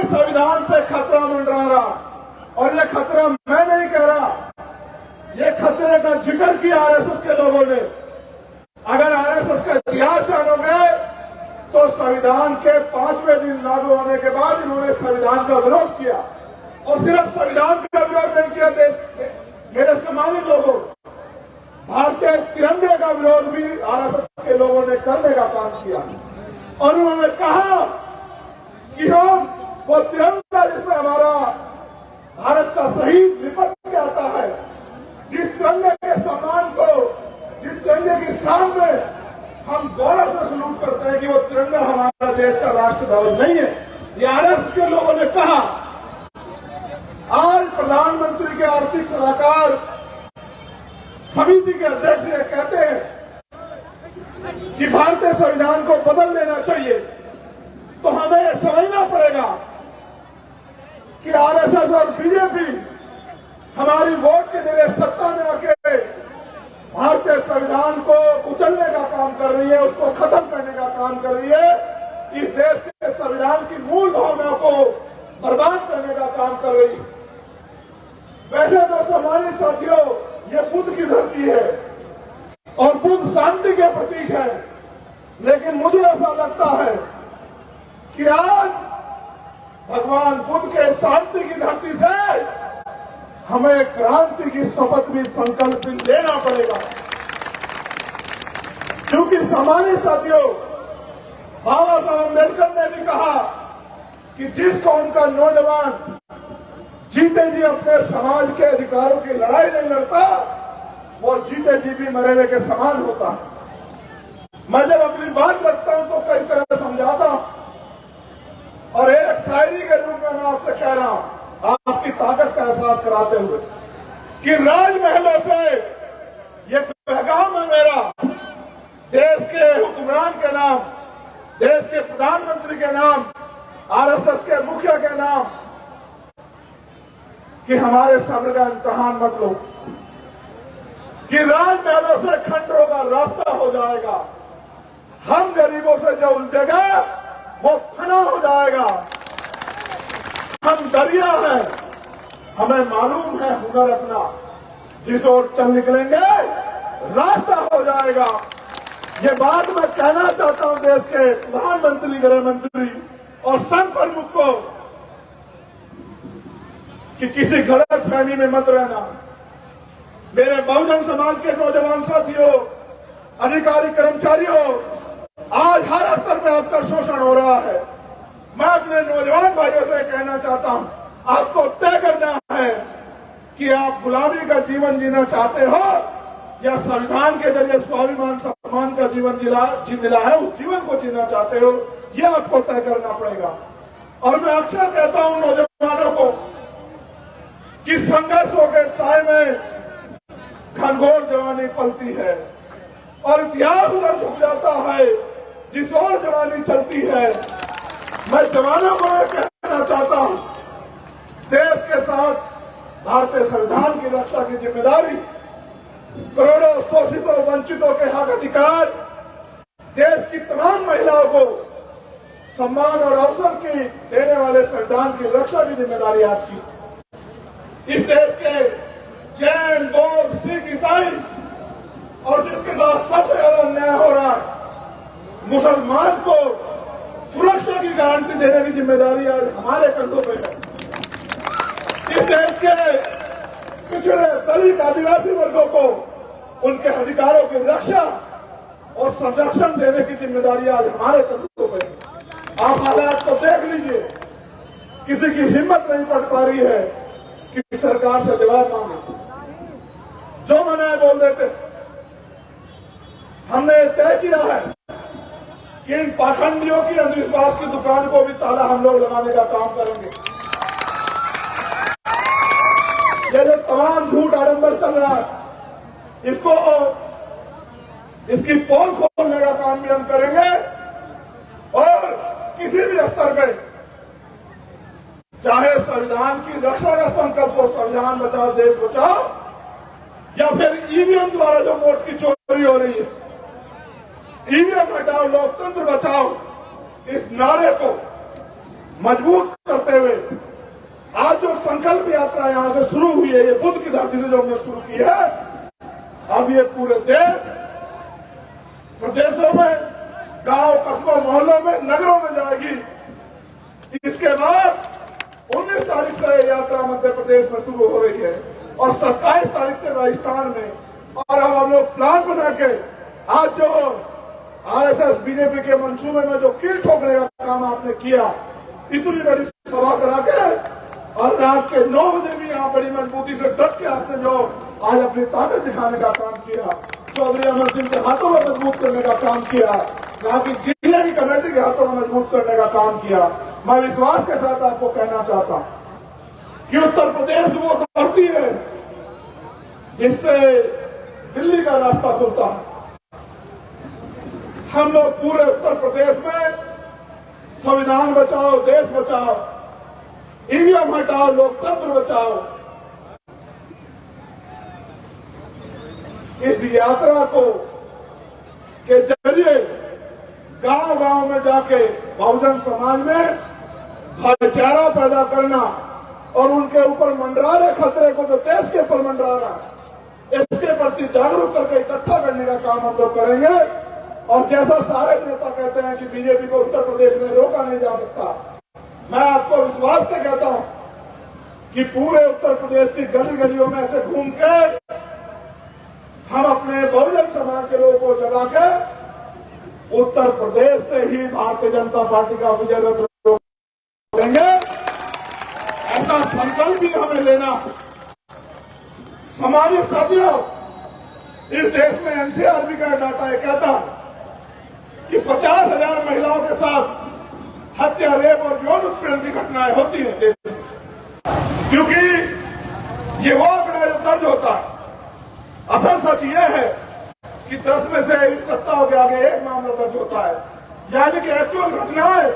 संविधान पे खतरा मंडरा रहा, और ये खतरा मैं नहीं कह रहा, ये खतरे का जिक्र किया आरएसएस के लोगों ने। अगर आरएसएस का इतिहास जानोगे तो संविधान के 5वें दिन लागू होने के बाद इन्होंने संविधान का विरोध किया, और सिर्फ संविधान का विरोध नहीं किया, देश के मेरे सम्मानित लोगों, भारतीय तिरंगे का विरोध भी आरएसएस के लोगों ने करने का काम किया। और उन्होंने कहा कि हम वो तिरंगा जिसमें हमारा भारत का शहीद लिपट के आता है, जिस तिरंगे के सम्मान को, जिस तिरंगे की शान में हम गौरव से सलूट करते हैं कि वो तिरंगा हमारा देश का राष्ट्र ध्वज नहीं है, ये आरएसएस के लोगों ने कहा। आज प्रधानमंत्री के आर्थिक सलाहकार समिति के अध्यक्ष ये कहते हैं कि भारतीय संविधान को बदल देना चाहिए, तो हमें यह समझना पड़ेगा कि आरएसएस और बीजेपी हमारी वोट के जरिए सत्ता में आके भारतीय संविधान को कुचलने का काम कर रही है, उसको खत्म करने का काम कर रही है, इस देश के संविधान की मूल भावनाओं को बर्बाद करने का काम कर रही है। वैसे तो सम्मानित साथियों, ये बुद्ध की धरती है और बुद्ध शांति के प्रतीक है, लेकिन मुझे ऐसा लगता है कि आज भगवान बुद्ध के शांति की धरती से हमें क्रांति की शपथ भी संकल्प लेना पड़ेगा, क्योंकि सम्मानित साथियों, बाबा साहब अम्बेडकर ने भी कहा कि जिस कौम का नौजवान जीते जी अपने समाज के अधिकारों की लड़ाई नहीं लड़ता, वो जीते जी भी मरे हुए के समान होता है। मैं जब अपनी बात रखता हूं तो कई तरह समझाता हूं, और एक शायरी के रूप में मैं आपसे कह रहा हूं, आपकी ताकत का एहसास कराते हुए, कि राजमहलों से ये पैगाम है मेरा, देश के हुक्मरान के नाम, देश के प्रधानमंत्री के नाम, आरएसएस के मुखिया के नाम, कि हमारे सब्र का इम्तिहान मत लो, कि राजमहलों से खंडरों का रास्ता हो जाएगा, हम गरीबों से जो उलझेगा वो फना हो जाएगा। हम दरिया हैं, हमें मालूम है हुनर अपना, जिस ओर चल निकलेंगे रास्ता हो जाएगा। ये बात मैं कहना चाहता हूं देश के प्रधानमंत्री, गृह मंत्री और संघ प्रमुख को, कि किसी गलत फहमी में मत रहना। मेरे बहुजन समाज के नौजवान साथियों, अधिकारी कर्मचारियों, आज हर स्तर पे आपका शोषण हो रहा है। मैं अपने नौजवान भाइयों से कहना चाहता हूं, आपको तय करना है कि आप गुलामी का जीवन जीना चाहते हो या संविधान के जरिए स्वाभिमान सम्मान का जीवन जी मिला है उस जीवन को जीना चाहते हो, यह आपको तय करना पड़ेगा। और मैं अक्सर कहता हूं नौजवानों को कि संघर्षों के साए में घनघोर जवानी पलती है, और इतिहास उधर झुक जाता है जिस ओर जवानी चलती है। मैं जवानों को यह कहना चाहता हूं, देश के साथ भारतीय संविधान की रक्षा की जिम्मेदारी, करोड़ों शोषितों वंचितों के हक अधिकार, देश की तमाम महिलाओं को सम्मान और अवसर की देने वाले संविधान की रक्षा की जिम्मेदारी आपकी। इस देश के जैन, बौद्ध, सिख, ईसाई और जिसके साथ सबसे ज्यादा अन्याय हो रहा है, मुसलमान को सुरक्षा की गारंटी देने की जिम्मेदारी आज हमारे कंधों पे है। इस देश के पिछड़े दलित आदिवासी वर्गों को उनके अधिकारों की रक्षा और संरक्षण देने की जिम्मेदारी आज हमारे कंधों पे है। आप हालात को देख लीजिए, किसी की हिम्मत नहीं पड़ पा रही है कि सरकार से जवाब मांगे, जो मनाए बोल देते। हमने तय किया है कि इन पाखंडियों की अंधविश्वास की दुकान को भी ताला हम लोग लगाने का काम करेंगे। ये जो तमाम झूठ आडंबर चल रहा है, इसकी पोल खोलने का काम भी हम करेंगे, और किसी भी स्तर पे, चाहे संविधान की रक्षा का संकल्प हो, संविधान बचाओ देश बचाओ, या फिर ईवीएम द्वारा जो वोट की चोरी हो रही है, ईवीएम हटाओ लोकतंत्र बचाओ, इस नारे को मजबूत करते करते हुए आज जो संकल्प यात्रा यहां से शुरू हुई है, ये बुद्ध की धरती से जो हमने शुरू की है, अब ये पूरे देश, प्रदेशों में, गांव, कस्बों, मोहल्लों में, नगरों में जाएगी। इसके बाद 19 तारीख से यात्रा मध्य प्रदेश में शुरू हो रही है और 27 तारीख तक राजस्थान में। और अब हम लोग प्लान बना के आज जो आरएसएस बीजेपी के मंसूबे में जो कील ठोकने का काम आपने किया, इतनी बड़ी सभा करा के और रात के 9 बजे भी यहाँ बड़ी मजबूती से डट के आपने जो आज अपनी ताकत दिखाने का काम किया, चौधरी अमर सिंह के हाथों में मजबूत करने का काम किया, यहाँ की जिले की कमेटी के हाथों में मजबूत करने का काम किया। मैं विश्वास के साथ आपको कहना चाहता हूं कि उत्तर प्रदेश वो धरती है जिससे दिल्ली का रास्ता खुलता है। हम लोग पूरे उत्तर प्रदेश में संविधान बचाओ, देश बचाओ, ईवीएम हटाओ, लोकतंत्र बचाओ, इस यात्रा को के जरिए गांव-गांव में जाके बहुजन समाज में भाईचारा पैदा करना और उनके ऊपर मंडरा रहे खतरे को जो देश के ऊपर मंडरा रहा है, इसके प्रति जागरूक करके इकट्ठा करने का काम हम लोग करेंगे। और जैसा सारे नेता कहते हैं कि बीजेपी को उत्तर प्रदेश में रोका नहीं जा सकता, मैं आपको विश्वास से कहता हूं कि पूरे उत्तर प्रदेश की गली गलियों में ऐसे घूम के हम अपने बहुजन समाज के लोगों को जगा के उत्तर प्रदेश से ही भारतीय जनता पार्टी का विजय रथ देंगे, ऐसा संकल्प भी हमें लेना। समाज साथियों, इस देश में एनसीआरबी का डाटा ये कहता है कि 50,000 महिलाओं के साथ हत्या, रेप और यौन उत्पीड़न की घटनाएं होती हैं देश में, क्योंकि ये वो आंकड़ा जो दर्ज होता है। असल सच ये है कि 10 में से एक सत्ताओं के आगे एक मामला दर्ज होता है, यानी कि एक्चुअल घटनाएं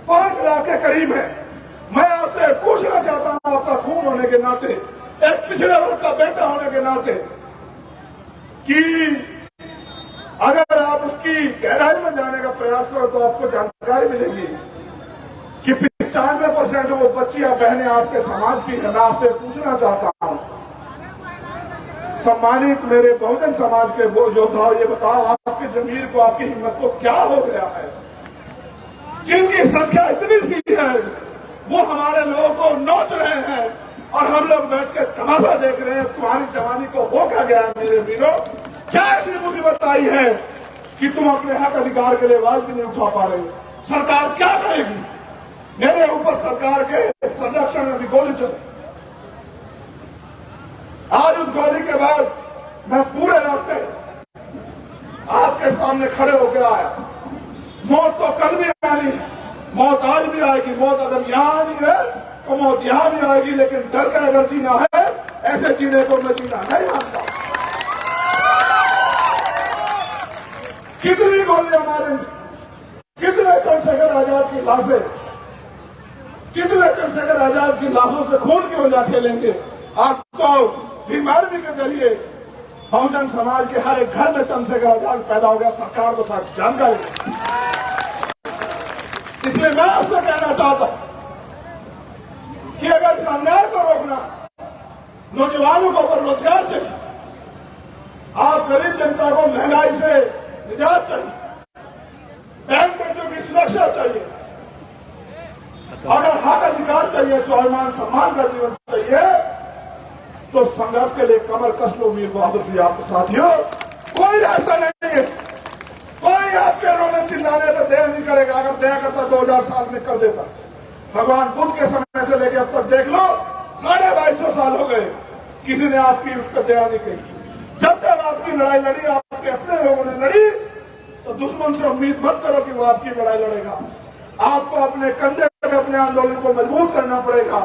5 लाख के करीब है। मैं आपसे पूछना चाहता हूं, आपका खून होने के नाते, एक पिछड़े वर्ग का बेटा होने के नाते, कि अगर आप उसकी गहराई में जाने का प्रयास करो तो आपको जानकारी मिलेगी कि 95% वो बच्चियां, बहनें आपके समाज की है। मैं आपसे पूछना चाहता हूं, सम्मानित मेरे बहुजन समाज के वो योद्धाओं, ये बताओ आपकी जमीर को, आपकी हिम्मत को क्या हो गया है? जिनकी संख्या इतनी सी है वो हमारे लोगों को नोच रहे हैं और हम लोग बैठ के तमाशा देख रहे हैं। तुम्हारी जवानी को हो क्या गया मेरे वीरों? क्या ऐसी मुसीबत आई है कि तुम अपने हक अधिकार के लिए आवाज भी नहीं उठा पा रहे? सरकार क्या करेगी? मेरे ऊपर सरकार के संरक्षण में भी गोली चली। आज उस गोली के बाद मैं पूरे रास्ते आपके सामने खड़े होकर आया। मौत तो कल भी आनी है, मौत आज भी आएगी। मौत अगर यहां आनी है तो मौत यहां भी आएगी, लेकिन डर के अगर जीना है, ऐसे जीने को मैं जीना नहीं मानता। कितनी गोलियां मारेंगे, कितने चंद्रशेखर आजाद की लाशें, कितने चंद्रशेखर आजाद की लाशों से खून की वजह खेलेंगे? आपको बीमारी के जरिए बहुजन समाज के हर एक घर में चंद्रशेखर आजाद पैदा हो गया, सरकार को साथ जानकारी। इसलिए मैं आपसे कहना चाहता हूं कि अगर इस अन्याय को रोकना, नौजवानों को पर रोजगार चाहिए, आप गरीब जनता को महंगाई से निजात चाहिए, बैंक बेटियों की सुरक्षा चाहिए, अगर हक अधिकार चाहिए, स्वाभिमान सम्मान का जीवन चाहिए, तो संघर्ष के लिए कमर कस लो वीर बहादुर जी। आपके साथियों, कोई रास्ता नहीं है, कोई आपके रोने चिल्लाने पर दया नहीं करेगा। अगर दया करता 2000 साल में कर देता। भगवान बुद्ध के समय से लेकर अब तक देख लो, 2250 साल हो गए, किसी ने आपकी उस पर दया नहीं की। जब तक आपकी लड़ाई लड़ी, आपके अपने लोगों ने लड़ी, तो दुश्मन से उम्मीद मत करो कि वो आपकी लड़ाई लड़ेगा। आपको अपने कंधे पे अपने आंदोलन को मजबूत करना पड़ेगा।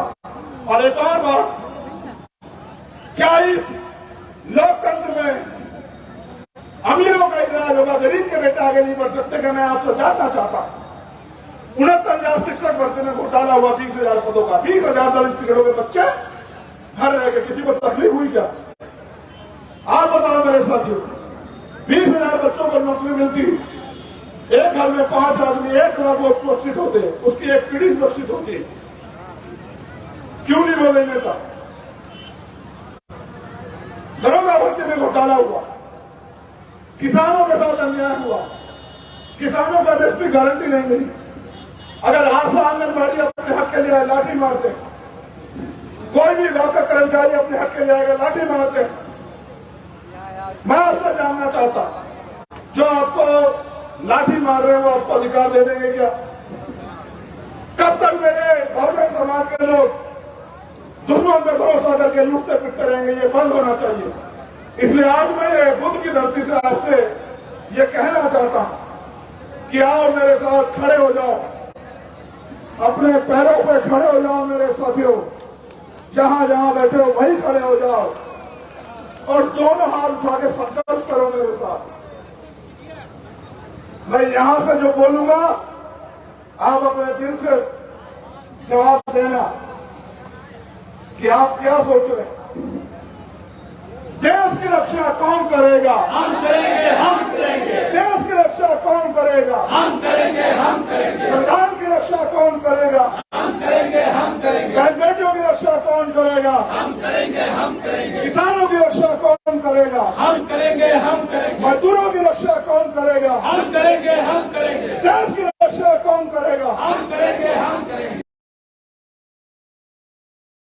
और एक और बात, क्या इस लोकतंत्र में अमीरों का इलाज होगा, गरीब के बेटे आगे नहीं बढ़ सकते? क्या मैं आपसे जानना चाहता हूं। 69,000 शिक्षक भर्ती में घोटाला हुआ, 20,000 पदों का, 20,000 दलित पिछड़ों के बच्चे घर रह गए, किसी को तकलीफ हुई क्या? आप बताओ मेरे साथियों, 20,000 बच्चों को नौकरी मिलती, एक घर में 5 आदमी, 1 लाख लोग सुरक्षित होते, उसकी एक पीढ़ी सुरक्षित होती। क्यों नहीं बोले नेता? दरोगा भर्ती में घोटाला हुआ, किसानों के साथ अन्याय हुआ, किसानों का एमएसपी गारंटी नहीं मिली। अगर आशा आंगनबाड़ी अपने हक के लिए लाठी मारते, कोई भी डॉक्टर कर्मचारी अपने हक के लिए आएगा लाठी मारते। मैं आपसे जानना चाहता, जो आपको लाठी मार रहे हैं वो आपको अधिकार दे देंगे क्या? कब तक मेरे बहुजन समाज के लोग दुश्मन पे भरोसा करके लूटते पिटते रहेंगे? ये बंद होना चाहिए। इसलिए आज मैं ये बुद्ध की धरती से आपसे ये कहना चाहता हूं कि आओ मेरे साथ खड़े हो जाओ, अपने पैरों पे खड़े हो जाओ मेरे साथियों, जहां जहां बैठे हो वहीं खड़े हो जाओ और दोनों हाथ उठा के संकल्प करो मेरे साथ। मैं यहां से जो बोलूंगा आप अपने दिल से जवाब देना कि आप क्या सोच रहे हैं। देश की रक्षा कौन करेगा? हम करेंगे, हम करेंगे। देश की रक्षा कौन करेगा? हम करेंगे, हम करेंगे। संविधान की रक्षा कौन करेगा? हम करेंगे, हम करेंगे। बहन बेटियों की रक्षा कौन करेगा? हम करेंगे, हम करेंगे। किसानों की रक्षा कौन करेगा? हम करेंगे, हम करेंगे। मजदूरों की रक्षा कौन करेगा? हम करेंगे, हम करेंगे। देश की रक्षा कौन करेगा? हम करेंगे, हम करेंगे।